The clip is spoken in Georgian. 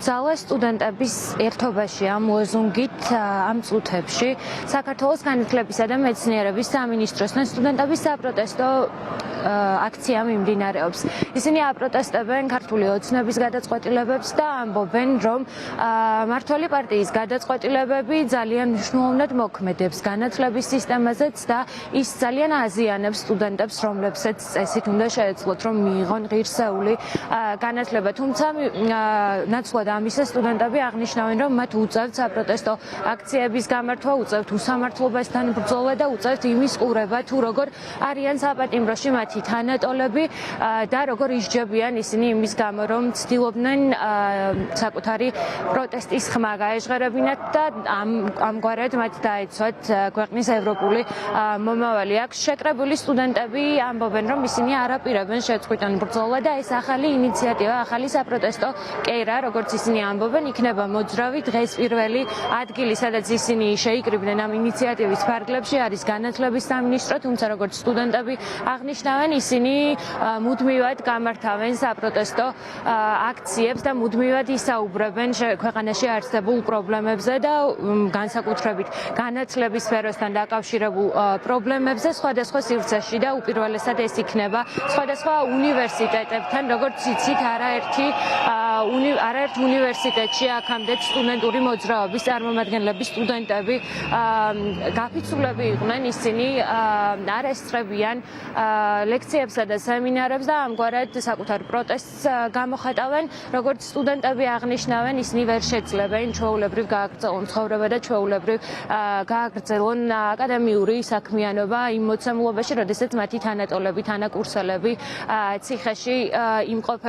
იკრძალეს სტუდენტების ერთობაში ამ ლოზუნგით ამ წუთებში საქართველოს განათლებისა და მეცნიერების სამინისტროსთან სტუდენტების საპროტესტო აქცია მიმდინარეობს. ისინი აპროტესტებენ ქართული ოცნების გადაწყვეტილებებს და ამბობენ, რომ მმართველი პარტიის გადაწყვეტილებები ძალიან მნიშვნელოვნად მოქმედებს განათლების სისტემაზეც და ის ძალიან აზიანებს სტუდენტებს, რომლებსაც წესით უნდა შეეძლოთ, რომ მიიღონ ღირსეული განათლება. თუმცა ნაცვლად ამისა სტუდენტები აღნიშნავენ, რომ მათ უწევთ საპროტესტო აქციების გამართვა, უწევთ უსამართლობასთან ბრძოლა და უწევთ იმის ყურება, თუ როგორ არიან საპატიმროში მათი თანატოლები და როგორ ისჯებიან ისინი იმის გამო, რომ ცდილობდნენ საკუთარი პროტესტის ხმა გაეჟღერებინათ და ამგვარად მათ დაეცვათ ქვეყნის ევროპული მომავალი. აქ შეკრებილი სტუდენტები ამბობენ, რომ ისინი არ აპირებენ შეწყვიტონ ბრძოლა და ეს ახალი ინიციატივა, ახალი საპროტესტო კერა, როგორც ისინი ამბობენ, იქნება მოძრავი. დღეს პირველი ადგილი, სადაც ისინი შეიკრიბნენ ამ ინიციატივის ფარგლებში, არის განათლების სამინისტრო, თუმცა როგორც სტუდენტები აღნიშნავენ, ისინი მუდმივად გამართავენ საპროტესტო აქციებს და მუდმივად ისაუბრებენ ქვეყანაში არსებულ პრობლემებზე და განსაკუთრებით განათლების სფეროსთან დაკავშირებულ პრობლემებზე სხვადასხვა სივრცეში და უპირველესად ეს იქნება სხვადასხვა უნივერსიტეტებთან, როგორც იცით, არაერთ უნივერსიტეტში აქამდე სტუდენტური მოძრაობის წარმომადგენლები, სტუდენტები გაფიცულები იყვნენ, ისინი არ ესწრებიან ლექციებსა და სემინარებს და ამგვარად საკუთარ პროტესტს გამოხატავენ. როგორც სტუდენტები აღნიშნავენ, ისინი ვერ შეძლებენ ჩვეულებრივ გააგრძელონ ცხოვრება და ჩვეულებრივ გააგრძელონ აკადემიური საქმიანობა იმ მოცემულობაში, როდესაც მათი თანატოლები, თანაკურსელები ციხეში იმყოფებიან.